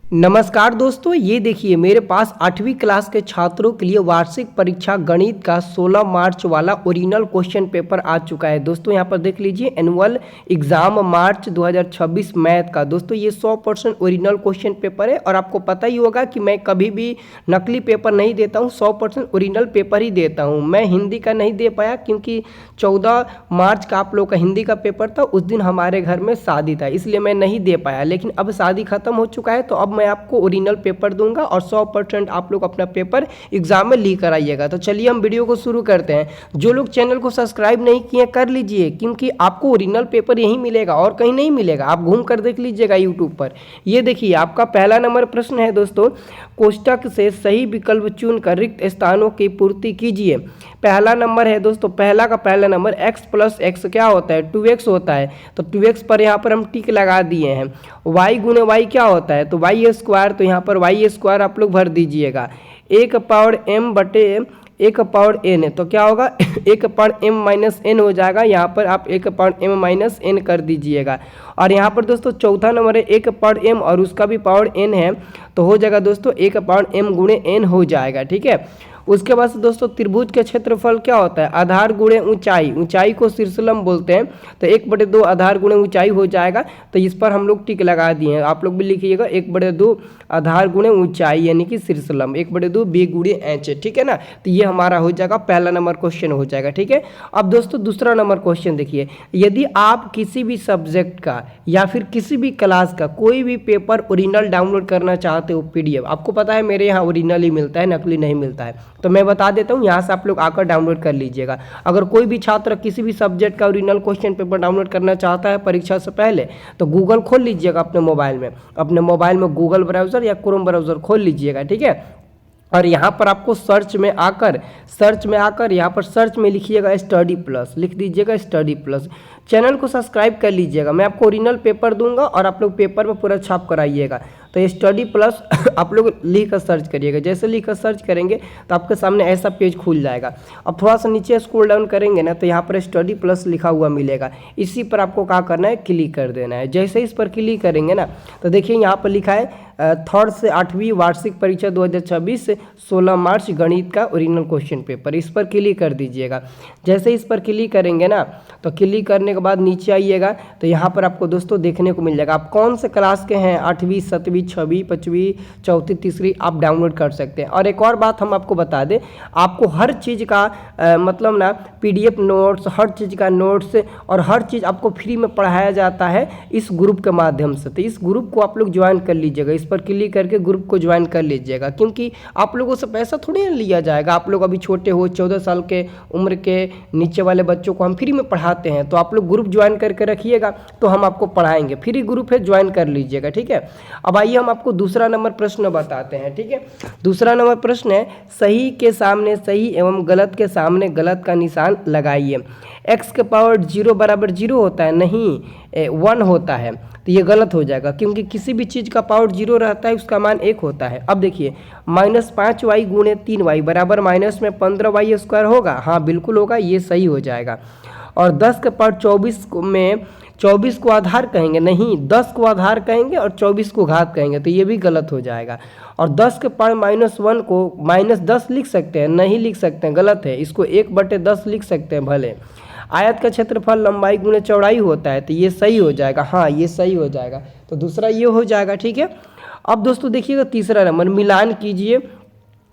नमस्कार दोस्तों, ये देखिए मेरे पास 8वीं क्लास के छात्रों के लिए वार्षिक परीक्षा गणित का 16 मार्च वाला ओरिजिनल क्वेश्चन पेपर आ चुका है। दोस्तों यहाँ पर देख लीजिए, एनुअल एग्जाम मार्च 2026 मैथ का। दोस्तों ये 100% ओरिजिनल क्वेश्चन पेपर है और आपको पता ही होगा कि मैं कभी भी नकली पेपर नहीं देता हूँ, 100% ओरिजिनल पेपर ही देता हूँ। मैं हिंदी का नहीं दे पाया क्योंकि 14 मार्च का आप लोग का हिंदी का पेपर था, उस दिन हमारे घर में शादी था, इसलिए मैं नहीं दे पाया। लेकिन अब शादी खत्म हो चुका है तो अब मैं आपको ओरिजिनल पेपर दूंगा और 100% आप लोग अपना पेपर एग्जाम में लीक कराइएगा। तो चलिए हम वीडियो को शुरू करते हैं। जो लोग चैनल को सब्सक्राइब नहीं किए कर लीजिए, क्योंकि आपको ओरिजिनल पेपर यहीं मिलेगा और कहीं नहीं मिलेगा। आप घूम कर देख लीजिएगा यूट्यूब पर। ये देखिए आपका पहला नंबर प्रश्न है दोस्तों, कोष्टक से सही विकल्प चुनकर रिक्त स्थानों की पूर्ति कीजिए। पहला नंबर है दोस्तों, पहला का पहला नंबर x प्लस एक्स क्या होता है, 2x होता है। तो 2x पर यहाँ पर हम टिक लगा दिए हैं। y गुने y क्या होता है, तो y स्क्वायर, तो यहाँ पर y स्क्वायर आप लोग भर दीजिएगा। 1 पावर m बटे 1 पावर n है, तो क्या होगा 1 पावर m माइनस n हो जाएगा। यहाँ पर आप 1 पावर m माइनस n कर दीजिएगा। और यहाँ पर दोस्तों चौथा नंबर है 1 पावर m और उसका भी पावर n है, तो हो जाएगा दोस्तों 1 पावर m गुणे n हो जाएगा। ठीक है, उसके बाद से दोस्तों त्रिभुज के क्षेत्रफल क्या होता है, आधार गुणे ऊंचाई, ऊंचाई को शीर्षलंब बोलते हैं। तो 1/2 आधार गुणे ऊंचाई हो जाएगा, तो इस पर हम लोग टिक लगा दिए हैं। आप लोग भी लिखिएगा 1/2 आधार गुणे ऊंचाई यानी कि शीर्षलंब, 1/2 b गुणे एच। ठीक है ना, तो ये हमारा हो जाएगा पहला नंबर क्वेश्चन हो जाएगा। ठीक है, अब दोस्तों दूसरा नंबर क्वेश्चन देखिए, यदि आप किसी भी सब्जेक्ट का या फिर किसी भी क्लास का कोई भी पेपर ओरिजिनल डाउनलोड करना चाहते हो PDF, आपको पता है मेरे यहाँ ओरिजिनल ही मिलता है, नकली नहीं मिलता है, तो मैं बता देता हूँ, यहाँ से आप लोग आकर डाउनलोड कर लीजिएगा। अगर कोई भी छात्र किसी भी सब्जेक्ट का ओरिजिनल क्वेश्चन पेपर डाउनलोड करना चाहता है परीक्षा से पहले, तो गूगल खोल लीजिएगा अपने मोबाइल में गूगल ब्राउज़र या क्रोम ब्राउज़र खोल लीजिएगा। ठीक है, और यहाँ पर आपको सर्च में आकर यहाँ पर सर्च में लिखिएगा स्टडी प्लस, लिख दीजिएगा स्टडी प्लस। चैनल को सब्सक्राइब कर लीजिएगा, मैं आपको ओरिजिनल पेपर दूंगा और आप लोग पेपर में पूरा छाप कराइएगा। तो स्टडी प्लस आप लोग लिख कर सर्च करिएगा। जैसे लिख कर सर्च करेंगे तो आपके सामने ऐसा पेज खुल जाएगा। अब थोड़ा सा नीचे स्क्रॉल डाउन करेंगे ना, तो यहाँ पर स्टडी प्लस लिखा हुआ मिलेगा। इसी पर आपको क्या करना है, क्लिक कर देना है। जैसे इस पर क्लिक करेंगे ना, तो देखिए यहाँ पर लिखा है 3rd से 8वीं वार्षिक परीक्षा 2026 16 मार्च गणित का ओरिजिनल क्वेश्चन पेपर, इस पर क्लिक कर दीजिएगा। जैसे इस पर क्लिक करेंगे ना, तो क्लिक करने के बाद नीचे आइएगा, तो यहाँ पर आपको दोस्तों देखने को मिल जाएगा आप कौन से क्लास के हैं, 8वीं 7वीं 6वीं 5वीं 4वीं 3वीं आप डाउनलोड कर सकते हैं। और एक और बात हम आपको बता दें, आपको हर चीज़ का मतलब ना PDF नोट्स, हर चीज़ का नोट्स और हर चीज़ आपको फ्री में पढ़ाया जाता है इस ग्रुप के माध्यम से। तो इस ग्रुप को आप लोग ज्वाइन कर लीजिएगा, इस पर क्लिक करके ग्रुप को ज्वाइन कर लीजिएगा, क्योंकि आप लोगों से पैसा थोड़ी ना लिया जाएगा। आप लोग अभी छोटे हो, 14 साल के उम्र के नीचे वाले बच्चों को हम फ्री में पढ़ाते हैं, तो आप लोग ग्रुप ज्वाइन करके रखिएगा, तो हम आपको पढ़ाएंगे। फ्री ग्रुप है, ज्वाइन कर लीजिएगा। ठीक है, अब आइए हम आपको दूसरा नंबर प्रश्न बताते हैं। ठीक है, दूसरा नंबर प्रश्न है, सही के सामने सही एवं गलत के सामने गलत का निशान लगाइए। x के पावर 0 बराबर 0 होता है, नहीं 1 होता है, तो ये गलत हो जाएगा, क्योंकि किसी भी चीज़ का पावर 0 रहता है उसका मान 1 होता है। अब देखिए -5y गुणे 3y बराबर माइनस में 15y स्क्वायर होगा, हाँ बिल्कुल होगा, ये सही हो जाएगा। और 10 के पावर 24 में 24 को आधार कहेंगे, नहीं 10 को आधार कहेंगे और 24 को घात कहेंगे, तो ये भी गलत हो जाएगा। और 10 के पावर -1 को -10 लिख सकते हैं, नहीं लिख सकते हैं, गलत है, इसको 1/10 लिख सकते हैं भले। आयत का क्षेत्रफल लंबाई गुणे चौड़ाई होता है, तो ये सही हो जाएगा, हाँ ये सही हो जाएगा, तो दूसरा ये हो जाएगा। ठीक है, अब दोस्तों देखिएगा तीसरा नंबर, मिलान कीजिए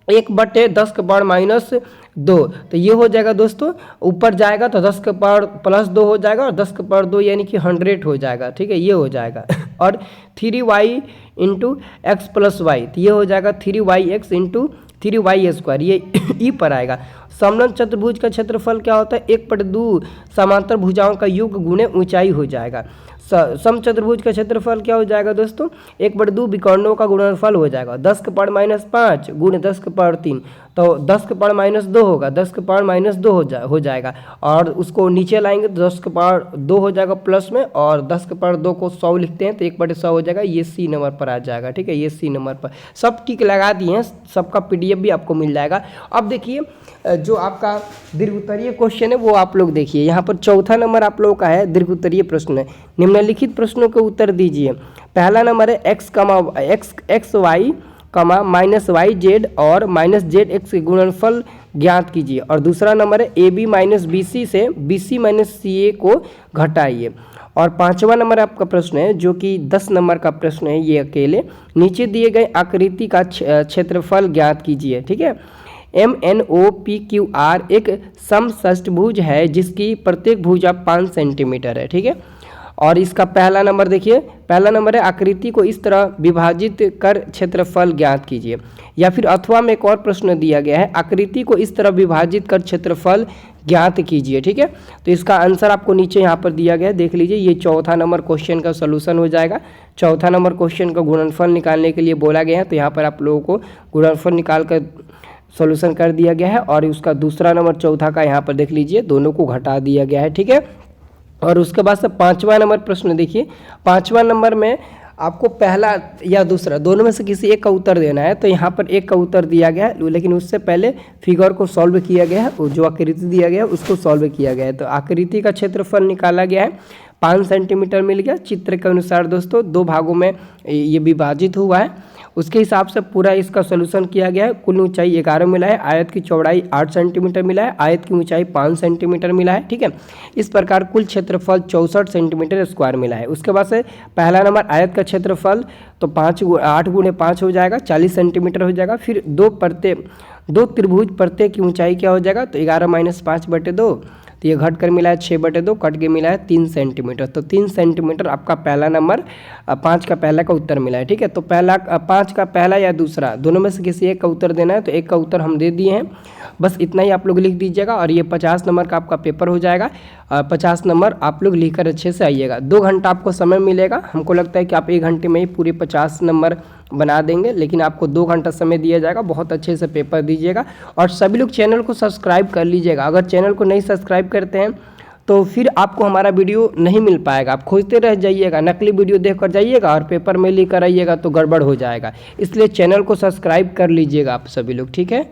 1/10 के पावर -2, तो ये हो जाएगा दोस्तों, ऊपर जाएगा तो 10 के पावर +2 हो जाएगा और 10 के पावर 2 यानी कि 100 हो जाएगा। ठीक है, ये हो जाएगा। और 3y × x + y, तो ये हो जाएगा 3yx × 3y स्क्वायर, ये ई पर आएगा। समलंब चतुर्भुज का क्षेत्रफल क्या होता है, 1/2 समांतर भुजाओं का योग गुणे ऊंचाई हो जाएगा। समचतुर्भुज का क्षेत्रफल क्या हो जाएगा दोस्तों, 1/2 विकर्णों का गुणनफल हो जाएगा। 10 के पावर -5 गुणे 10 के पावर 3, तो 10 के पावर -2 होगा, 10 के पावर -2 हो जाएगा, और उसको नीचे लाएंगे तो 10 के पावर 2 हो जाएगा प्लस में, और 10 के पावर 2 को 100 लिखते हैं तो 1/100 हो जाएगा। ये सी नंबर पर आ जाएगा, ठीक है, ये सी नंबर पर सब टिक लगा दिए हैं, सबका PDF भी आपको मिल जाएगा। अब देखिए जो आपका दीर्घोत्तरीय क्वेश्चन है वो आप लोग देखिए, यहाँ पर चौथा नंबर आप लोगों का है दीर्घोत्तरीय प्रश्न है। निम्नलिखित प्रश्नों के उत्तर दीजिए। पहला नंबर है एक्स वाई -YZ और -ZX के गुणनफल ज्ञात कीजिए, और दूसरा नंबर है AB -BC से BC -CA को घटाइए। और पांचवा नंबर आपका प्रश्न है जो कि 10 नंबर का प्रश्न है, ये अकेले नीचे दिए गए आकृति का क्षेत्रफल ज्ञात कीजिए, ठीक है। MNOPQR एक समषष्टभुज है जिसकी प्रत्येक भुजा 5 सेंटीमीटर है, ठीक है। और इसका पहला नंबर देखिए, पहला नंबर है आकृति को इस तरह विभाजित कर क्षेत्रफल ज्ञात कीजिए, या फिर अथवा में एक और प्रश्न दिया गया है आकृति को इस तरह विभाजित कर क्षेत्रफल ज्ञात कीजिए, ठीक है। तो इसका आंसर आपको नीचे यहाँ पर दिया गया है, देख लीजिए, ये चौथा नंबर क्वेश्चन का सोल्यूशन हो जाएगा। चौथा नंबर क्वेश्चन का गुणनफल निकालने के लिए बोला गया है, तो यहाँ पर आप लोगों को गुणनफल निकाल कर सॉल्यूशन कर दिया गया है, और उसका दूसरा नंबर चौथा का यहाँ पर देख लीजिए, दोनों को घटा दिया गया है, ठीक है। और उसके बाद से पांचवा नंबर प्रश्न देखिए, पांचवा नंबर में आपको पहला या दूसरा दोनों में से किसी एक का उत्तर देना है। तो यहाँ पर एक का उत्तर दिया गया है, लेकिन उससे पहले फिगर को सॉल्व किया गया है, जो आकृति दिया गया है उसको सॉल्व किया गया है। तो आकृति का क्षेत्रफल निकाला गया है, 5 सेंटीमीटर मिल गया। चित्र के अनुसार दोस्तों 2 भागों में ये विभाजित हुआ है, उसके हिसाब से पूरा इसका सोल्यूशन किया गया है। कुल ऊंचाई 11 मिला है, आयत की चौड़ाई 8 सेंटीमीटर मिला है, आयत की ऊंचाई 5 सेंटीमीटर मिला है, ठीक है। इस प्रकार कुल क्षेत्रफल 64 सेंटीमीटर स्क्वायर मिला है। उसके बाद से पहला नंबर आयत का क्षेत्रफल तो 8 गुणे 5 हो जाएगा, 40 सेंटीमीटर हो जाएगा। फिर 2 त्रिभुज प्रत्येक की ऊंचाई क्या हो जाएगा, तो 11 - 5/2, तो ये घट कर मिला है 6/2, कट के मिला है 3 सेंटीमीटर। तो 3 सेंटीमीटर आपका पहला नंबर 5 का पहला का उत्तर मिला है, ठीक है। तो 5 का पहला या दूसरा दोनों में से किसी एक का उत्तर देना है, तो एक का उत्तर हम दे दिए हैं, बस इतना ही आप लोग लिख दीजिएगा, और ये 50 नंबर का आपका पेपर हो जाएगा। 50 नंबर आप लोग लिखकर अच्छे से आइएगा। 2 घंटा आपको समय मिलेगा, हमको लगता है कि आप 1 घंटे में ही पूरे 50 नंबर बना देंगे, लेकिन आपको 2 घंटा समय दिया जाएगा। बहुत अच्छे से पेपर दीजिएगा, और सभी लोग चैनल को सब्सक्राइब कर लीजिएगा। अगर चैनल को नहीं सब्सक्राइब करते हैं तो फिर आपको हमारा वीडियो नहीं मिल पाएगा, आप खोजते रह जाइएगा, नकली वीडियो देख कर जाइएगा और पेपर में लेकर आइएगा तो गड़बड़ हो जाएगा। इसलिए चैनल को सब्सक्राइब कर लीजिएगा आप सभी लोग, ठीक है।